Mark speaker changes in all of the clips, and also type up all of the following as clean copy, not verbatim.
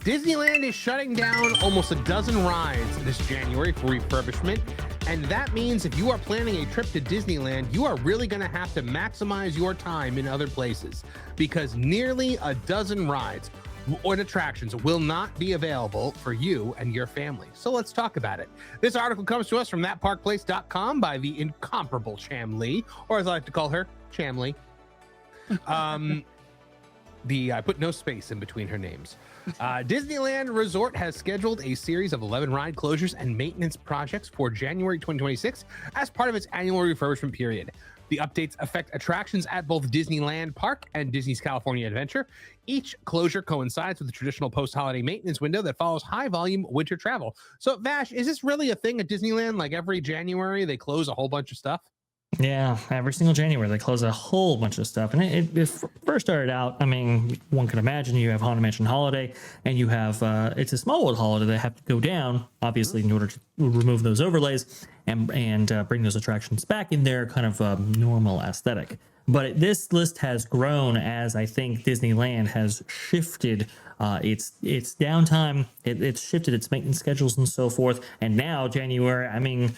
Speaker 1: Disneyland is shutting down almost a dozen rides this January for refurbishment. And that means if you are planning a trip to Disneyland, you are really going to have to maximize your time in other places because nearly a dozen rides or attractions will not be available for you and your family. So let's talk about it. This article comes to us from thatparkplace.com by the incomparable Cham Lee, or as I like to call her, Cham Lee. I put no space in between her names. Disneyland Resort has scheduled a series of 11 ride closures and maintenance projects for January 2026 as part of its annual refurbishment period. The updates affect attractions at both Disneyland Park and Disney's California Adventure. Each closure coincides with the traditional post-holiday maintenance window that follows high-volume winter travel. So, Vash, is this really a thing at Disneyland? Like every January, they close a whole bunch of stuff?
Speaker 2: Yeah, every single January they close a whole bunch of stuff, and it first started out. I mean, one can imagine you have Haunted Mansion Holiday, and you have it's a Smallwood Holiday. They have to go down, obviously, in order to remove those overlays and bring those attractions back in their kind of normal aesthetic. But this list has grown as I think Disneyland has shifted its downtime. It's shifted its maintenance schedules and so forth, and now January. I mean,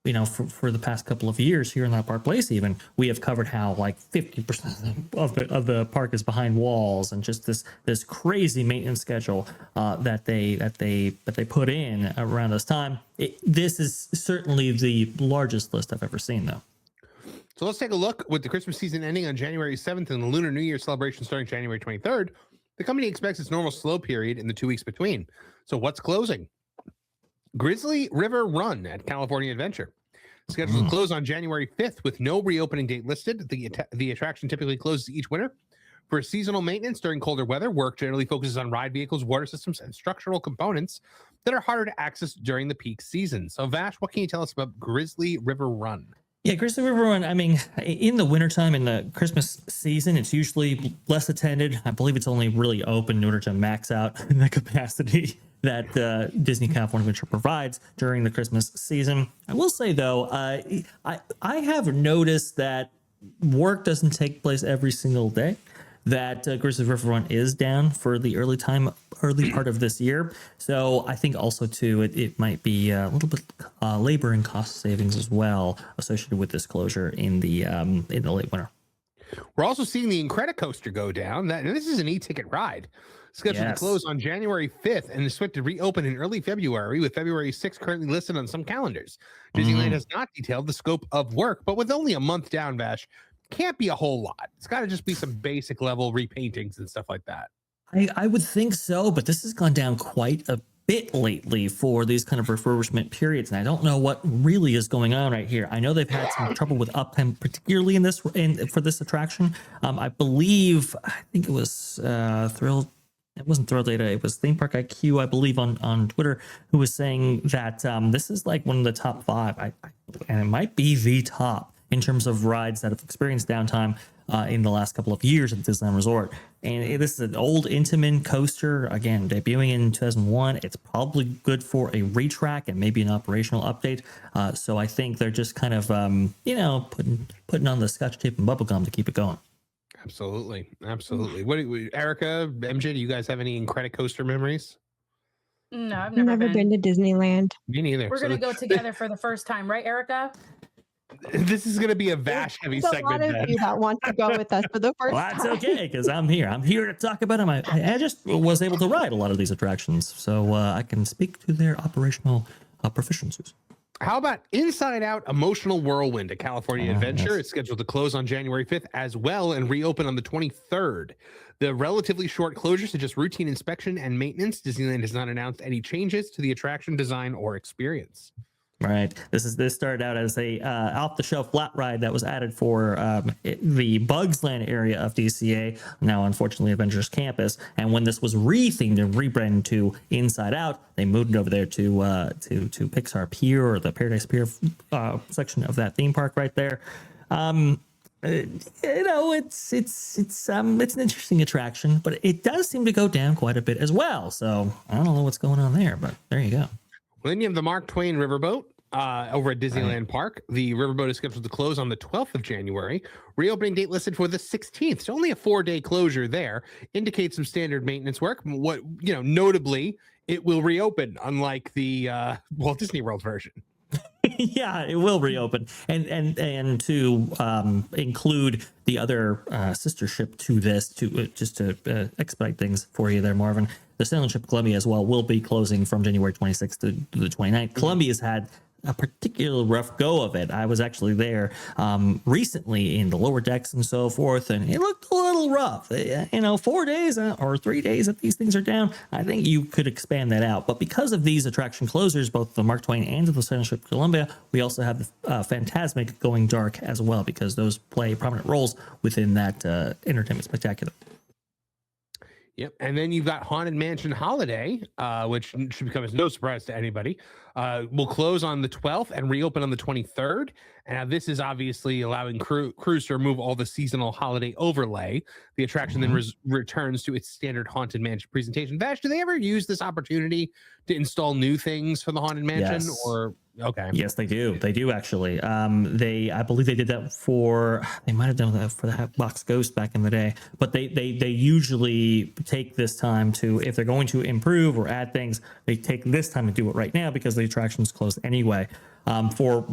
Speaker 2: you know, for the past couple of years here in that Park Place, even we have covered how like 50% of the park is behind walls, and just this crazy maintenance schedule that they put in around this time. This is certainly the largest list I've ever seen, though.
Speaker 1: So let's take a look. With the Christmas season ending on January 7th and the Lunar New Year celebration starting January 23rd, the company expects its normal slow period in the 2 weeks between. So what's closing? Grizzly River Run at California Adventure. Scheduled to close on January 5th with no reopening date listed. The attraction typically closes each winter. For seasonal maintenance during colder weather, work generally focuses on ride vehicles, water systems, and structural components that are harder to access during the peak season. So, Vash, what can you tell us about Grizzly River Run?
Speaker 2: Yeah, Grizzly River Run, I mean, in the wintertime, in the Christmas season, it's usually less attended. I believe it's only really open in order to max out the capacity that Disney California Adventure provides during the Christmas season. I will say, though, I have noticed that work doesn't take place every single day, that Grizzly River Run is down for the early part of this year. So I think also, too, it might be a little bit labor and cost savings as well associated with this closure in the late winter.
Speaker 1: We're also seeing the Incredicoaster go down. This is an e-ticket ride. Scheduled to close on January 5th and is expected to reopen in early February, with February 6th currently listed on some calendars. Disneyland has not detailed the scope of work, but with only a month down, Vash, can't be a whole lot. It's got to just be some basic level repaintings and stuff like that.
Speaker 2: I would think so, but this has gone down quite a bit lately for these kind of refurbishment periods, and I don't know what really is going on right here. I know they've had some trouble with uptime, particularly for this attraction. I think it was Thrill. It wasn't Thrill Data. It was Theme Park IQ, I believe, on Twitter, who was saying that this is like one of the top 5, and it might be the top in terms of rides that have experienced downtime in the last couple of years at Disneyland Resort. And this is an old Intamin coaster, again, debuting in 2001. It's probably good for a retrack and maybe an operational update. So I think they're just kind of, putting on the scotch tape and bubblegum to keep it going.
Speaker 1: Absolutely. What Erica, MJ, do you guys have any Incredicoaster memories?
Speaker 3: No, I've never been
Speaker 4: to Disneyland.
Speaker 1: Me neither.
Speaker 3: We're going to go together for the first time, right, Erica?
Speaker 1: This is going to be a Vash heavy segment.
Speaker 4: There's a lot of you that want to go with us for the first time.
Speaker 2: That's okay, because I'm here. I'm here to talk about them. I just was able to ride a lot of these attractions, so I can speak to their operational proficiencies.
Speaker 1: How about Inside Out Emotional Whirlwind at California Adventure? Yes. It's scheduled to close on January 5th as well and reopen on the 23rd. The relatively short closure suggests routine inspection and maintenance. Disneyland has not announced any changes to the attraction design or experience.
Speaker 2: Right. This started out as a off-the-shelf flat ride that was added for the Bugs Land area of DCA, now unfortunately Avengers Campus. And when this was rethemed and rebranded to Inside Out, they moved it over there to Pixar Pier, or the Paradise Pier section of that theme park right there. It's an interesting attraction, but it does seem to go down quite a bit as well. So I don't know what's going on there, but there you go.
Speaker 1: Well, then you have the Mark Twain Riverboat. over at Disneyland Park. The riverboat is scheduled to close on the 12th of January. Reopening date listed for the 16th. So only a 4-day closure there. Indicates some standard maintenance work. Notably, it will reopen, unlike the Walt Disney World version.
Speaker 2: Yeah, it will reopen, and to include the other sister ship to this, just to expedite things for you there, Marvin. The sailing ship Columbia as well will be closing from January 26th to the 29th. Columbia's had a particular rough go of it. I was actually there recently in the lower decks and so forth, and it looked a little rough. 4 days or 3 days that these things are down, I think you could expand that out. But because of these attraction closures, both the Mark Twain and the sailing ship Columbia, we also have the Phantasmic going dark as well, because those play prominent roles within that entertainment spectacular.
Speaker 1: Yep. And then you've got Haunted Mansion Holiday, which should become as no surprise to anybody. Will close on the 12th and reopen on the 23rd. And now this is obviously allowing crews to remove all the seasonal holiday overlay. The attraction then returns to its standard Haunted Mansion presentation. Vash, do they ever use this opportunity to install new things for the Haunted Mansion?
Speaker 2: Yes.
Speaker 1: Or okay.
Speaker 2: Yes, they do. They do actually. I believe they did that they might have done that for the Hatbox Ghost back in the day, but they usually take this time to, if they're going to improve or add things, they take this time to do it right now because the attraction's closed anyway. For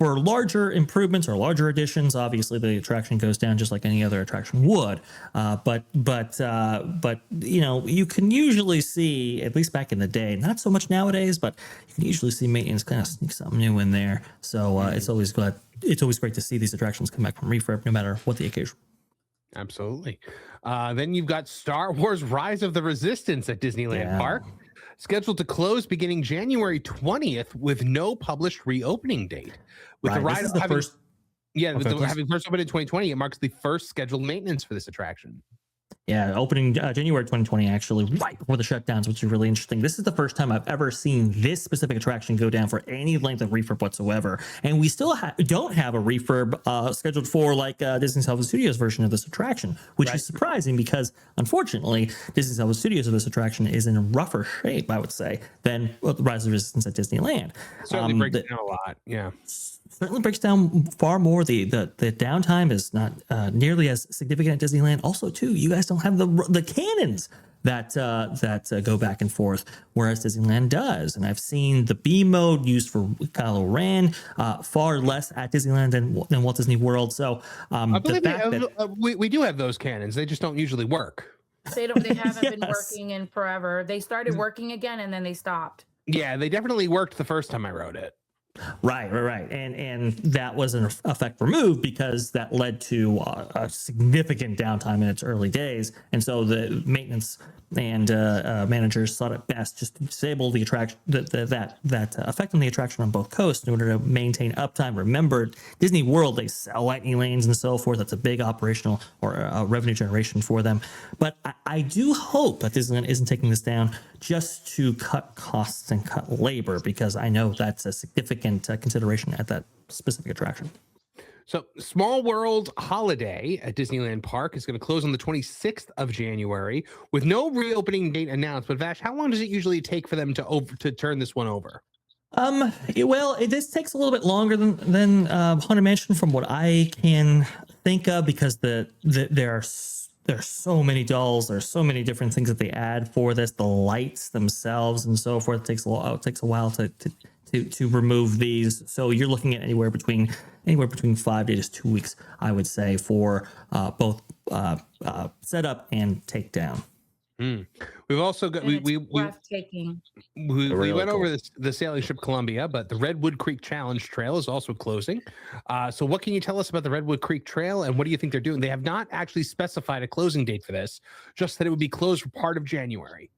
Speaker 2: larger improvements or larger additions, obviously the attraction goes down just like any other attraction would. But you can usually see, at least back in the day, not so much nowadays, but you can usually see maintenance kind of sneak something new in there. So it's always great to see these attractions come back from refurb, no matter what the occasion.
Speaker 1: Absolutely. Then you've got Star Wars Rise of the Resistance at Disneyland Park, scheduled to close beginning January 20th with no published reopening date. With the ride having first opened in 2020, it marks the first scheduled maintenance for this attraction.
Speaker 2: Yeah, opening January 2020, actually, right before the shutdowns, which is really interesting. This is the first time I've ever seen this specific attraction go down for any length of refurb whatsoever. And we still don't have a refurb scheduled for like Disney's Hollywood Studios version of this attraction, which is surprising because, unfortunately, Disney's Hollywood Studios of this attraction is in a rougher shape, I would say, than the Rise of the Resistance at Disneyland.
Speaker 1: Certainly breaks down a lot, yeah.
Speaker 2: Certainly breaks down far more. The downtime is not nearly as significant at Disneyland. Also, too, you guys don't have the cannons that go back and forth, whereas Disneyland does. And I've seen the B mode used for Kylo Ren far less at Disneyland than Walt Disney World. So
Speaker 1: I believe we do have those cannons. They just don't usually work.
Speaker 3: They haven't been working in forever. They started working again and then they stopped.
Speaker 1: Yeah, they definitely worked the first time I rode it.
Speaker 2: Right. And that was an effect removed because that led to a significant downtime in its early days. And so the maintenance and managers thought it best just to disable the attraction, that effect on the attraction on both coasts in order to maintain uptime. Remember, Disney World, they sell lightning lanes and so forth. That's a big operational or revenue generation for them. But I do hope that Disneyland isn't taking this down just to cut costs and cut labor, because I know that's a significant consideration at that specific attraction.
Speaker 1: So Small World Holiday at Disneyland Park is going to close on the 26th of January with no reopening date announced. But Vash, how long does it usually take for them to turn this one over?
Speaker 2: This takes a little bit longer than Haunted Mansion from what I can think of, because there are so many dolls, there's so many different things that they add for this, the lights themselves and so forth. It takes a while to remove these. So you're looking at anywhere between 5 to just 2 weeks, I would say, for both setup and takedown.
Speaker 1: We've also got
Speaker 3: breathtaking.
Speaker 1: We went over the sailing ship Columbia, but the Redwood Creek Challenge Trail is also closing. So what can you tell us about the Redwood Creek Trail, and what do you think they're doing? They have not actually specified a closing date for this, just that it would be closed for part of January.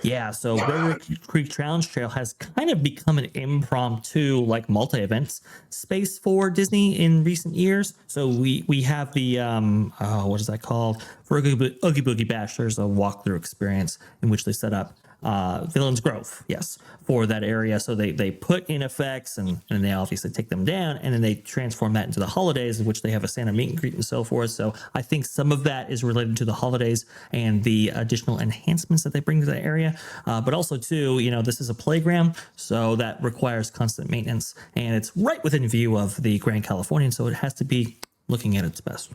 Speaker 2: Yeah, so Redwood Creek Challenge Trail has kind of become an impromptu, like, multi-events space for Disney in recent years. So we have the what is that called? For Oogie Boogie Bash, there's a walkthrough experience in which they set up Villains Grove, yes, for that area. So they put in effects and they obviously take them down, and then they transform that into the holidays, in which they have a Santa meet and greet and so forth. So I think some of that is related to the holidays and the additional enhancements that they bring to the area. But also too, this is a playground, so that requires constant maintenance, and it's right within view of the Grand Californian, so it has to be looking at its best.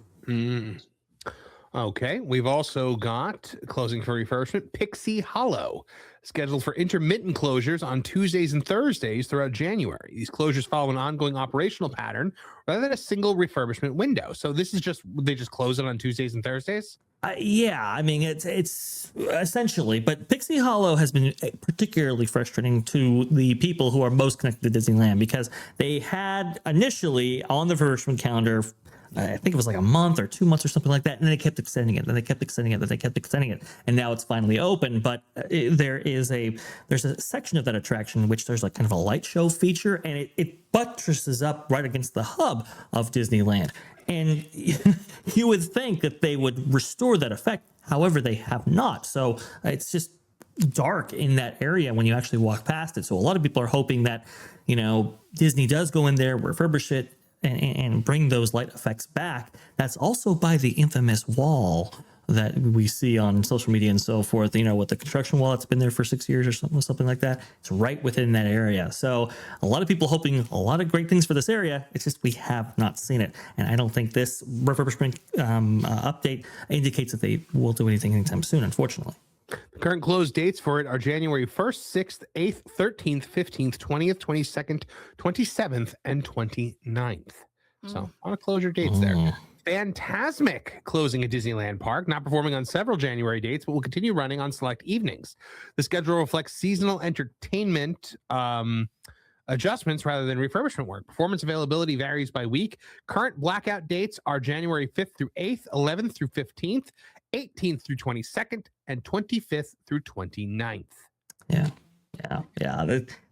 Speaker 1: Okay, we've also got closing for refurbishment Pixie Hollow, scheduled for intermittent closures on Tuesdays and Thursdays throughout January. These closures follow an ongoing operational pattern rather than a single refurbishment window. So this is they just close it on Tuesdays and Thursdays?
Speaker 2: Yeah, I mean, it's essentially, but Pixie Hollow has been particularly frustrating to the people who are most connected to Disneyland, because they had initially on the refurbishment calendar, I think it was like a month or 2 months or something like that, and then they kept extending it, then they kept extending it, then they kept extending it, and now it's finally open. But there's a section of that attraction in which there's like kind of a light show feature, and it buttresses up right against the hub of Disneyland. And you would think that they would restore that effect. However, they have not. So it's just dark in that area when you actually walk past it. So a lot of people are hoping that, Disney does go in there, refurbish it, and bring those light effects back. That's also by the infamous wall that we see on social media and so forth, with the construction wall that's been there for 6 years or something like that. It's right within that area. So a lot of people hoping a lot of great things for this area. It's just we have not seen it. And I don't think this refurbishment update indicates that they will do anything anytime soon, unfortunately.
Speaker 1: The current close dates for it are January 1st, 6th, 8th, 13th, 15th, 20th, 22nd, 27th, and 29th. So a lot of closure dates there. Phantasmic closing at Disneyland Park, not performing on several January dates, but will continue running on select evenings. The schedule reflects seasonal entertainment adjustments rather than refurbishment work. Performance availability varies by week. Current blackout dates are January 5th through 8th, 11th through 15th, 18th through 22nd, and 25th through 29th.
Speaker 2: Yeah.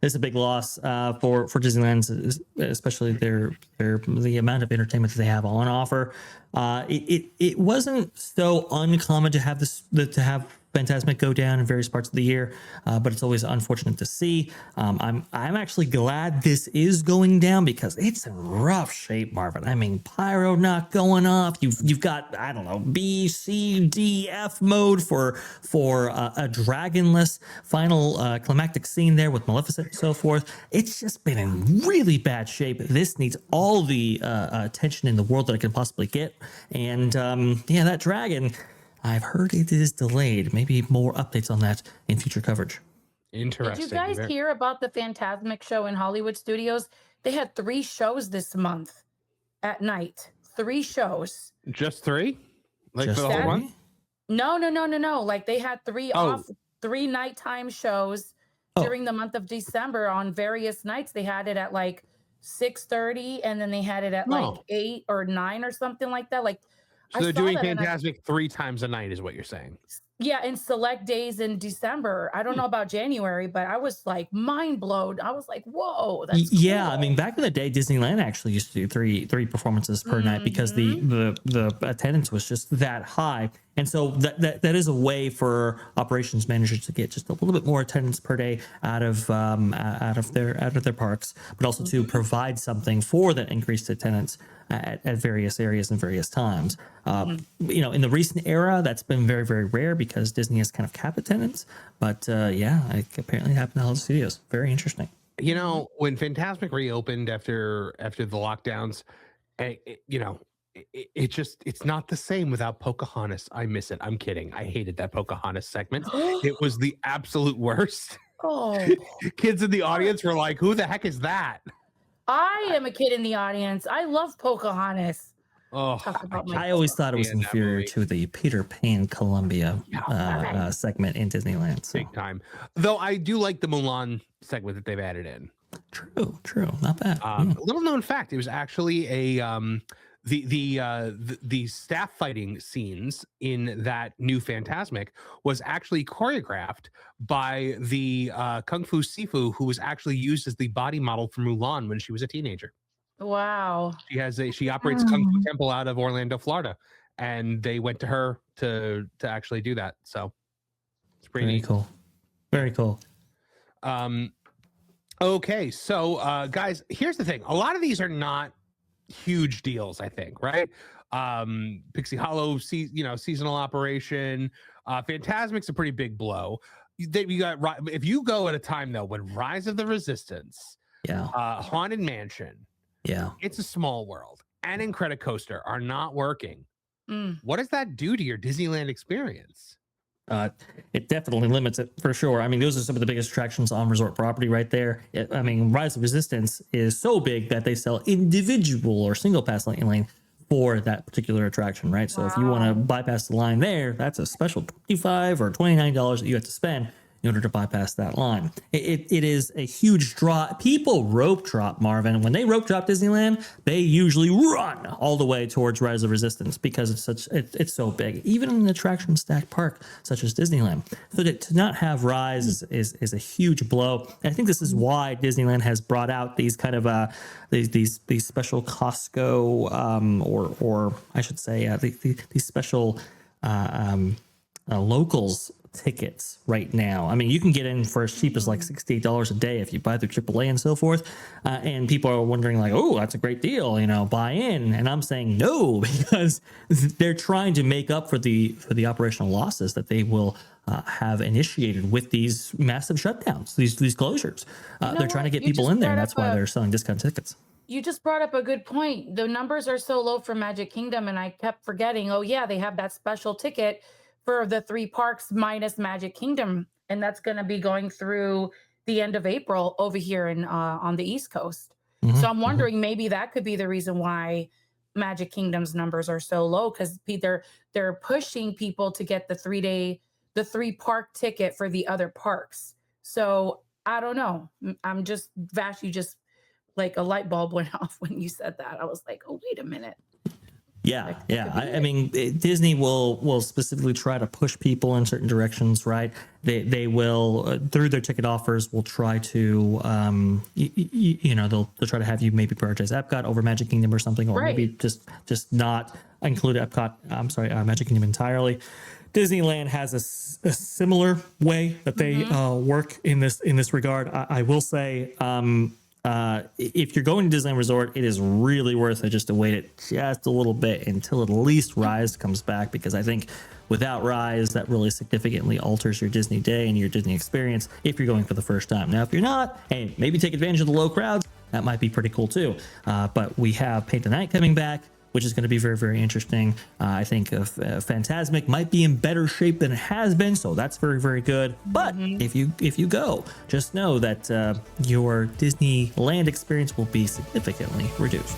Speaker 2: There's a big loss for Disneyland, especially the amount of entertainment that they have on offer. It wasn't so uncommon to have Phantasmic go down in various parts of the year, but it's always unfortunate to see. I'm actually glad this is going down, because it's in rough shape, Marvin. I mean, pyro not going off. You've got, I don't know, B, C, D, F mode for a dragonless final climactic scene there with Maleficent and so forth. It's just been in really bad shape. This needs all the attention in the world that it can possibly get. And that dragon, I've heard it is delayed. Maybe more updates on that in future coverage.
Speaker 1: Interesting.
Speaker 3: Did you guys hear about the Phantasmic show in Hollywood Studios? They had 3 shows this month at night. 3 shows.
Speaker 1: Just 3? Like
Speaker 2: Just
Speaker 1: for the whole month?
Speaker 3: No. Like they had 3 3 nighttime shows during the month of December on various nights. They had it at like 6:30, and then they had it at like 8 or 9 or something like that. Like,
Speaker 1: so they're doing Phantasmic 3 times a night, is what you're saying?
Speaker 3: Yeah, in select days in December. I don't know about January, but I was like mind blown. I was like, whoa, that's cool.
Speaker 2: I mean, back in the day, Disneyland actually used to do three performances per night, because the attendance was just that high. And so that is a way for operations managers to get just a little bit more attendance per day out of their parks, but also to provide something for that increased attendance at various areas and various times. In the recent era, that's been very, very rare, because Disney has kind of capped attendance. But it apparently happened in Hollywood Studios. Very interesting.
Speaker 1: When Phantasmic reopened after the lockdowns, it's not the same without Pocahontas. I miss it. I'm kidding. I hated that Pocahontas segment. It was the absolute worst. Kids in the audience were like, who the heck is that?
Speaker 3: I am a kid in the audience. I love Pocahontas.
Speaker 2: I always thought it was inferior to the Peter Pan Columbia segment in Disneyland. So.
Speaker 1: Big time. Though I do like the Mulan segment that they've added in.
Speaker 2: True. Not bad.
Speaker 1: A little known fact, it was actually the staff fighting scenes in that new Phantasmic was actually choreographed by the Kung Fu Sifu, who was actually used as the body model for Mulan when she was a teenager.
Speaker 3: Wow.
Speaker 1: She operates Kung Fu Temple out of Orlando, Florida, and they went to her to actually do that. So it's pretty neat.
Speaker 2: Cool. Very cool.
Speaker 1: Okay, so guys, here's the thing. A lot of these are not huge deals, I think, right? Pixie Hollow, seasonal operation. Phantasmic's a pretty big blow. You got if you go at a time though when Rise of the Resistance, Haunted Mansion, It's a Small World, and Incredicoaster are not working. What does that do to your Disneyland experience?
Speaker 2: It definitely limits it for sure. I mean, those are some of the biggest attractions on resort property right there. Rise of Resistance is so big that they sell individual or single pass lane for that particular attraction, right? So if you want to bypass the line there, that's a special $25 or $29 that you have to spend in order to bypass that line. It is a huge draw. People rope drop, Marvin. When they rope drop Disneyland, they usually run all the way towards Rise of Resistance because it's so big. Even in an attraction stacked park such as Disneyland, so to not have Rise is a huge blow. And I think this is why Disneyland has brought out these kind of these special Costco or I should say these special locals tickets right now. I mean, you can get in for as cheap as like $68 a day if you buy through AAA and so forth. And people are wondering like, oh, that's a great deal, buy in. And I'm saying no, because they're trying to make up for the operational losses that they will have initiated with these massive shutdowns, these closures. They're trying to get people in there, and that's why they're selling discount tickets.
Speaker 3: You just brought up a good point. The numbers are so low for Magic Kingdom, and I kept forgetting, oh yeah, they have that special ticket for the 3 parks minus Magic Kingdom, and that's going to be going through the end of April over here in on the East Coast. So I'm wondering maybe that could be the reason why Magic Kingdom's numbers are so low, because they're pushing people to get the 3-park ticket for the other parks. So I don't know. I'm just Vash, you just like a light bulb went off when you said that. I was like, oh, wait a minute.
Speaker 2: Yeah. I mean, Disney will specifically try to push people in certain directions, right? They will through their ticket offers will try to they'll try to have you maybe prioritize Epcot over Magic Kingdom or something, or maybe just not include Magic Kingdom entirely. Disneyland has a similar way that they work in this regard. I will say, if you're going to Disneyland Resort, it is really worth it just to wait it just a little bit until at least Rise comes back, because I think without Rise, that really significantly alters your Disney day and your Disney experience if you're going for the first time. Now, if you're not, hey, maybe take advantage of the low crowds. That might be pretty cool too. But we have Paint the Night coming back, which is going to be very, very interesting. I think Phantasmic might be in better shape than it has been, so that's very, very good. But if you go, just know that your Disneyland experience will be significantly reduced.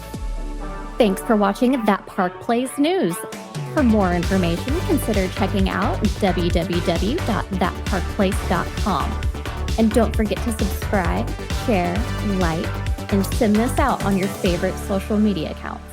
Speaker 5: Thanks for watching That Park Plays News. For more information, consider checking out www.thatparkplace.com. And don't forget to subscribe, share, like, and send this out on your favorite social media accounts.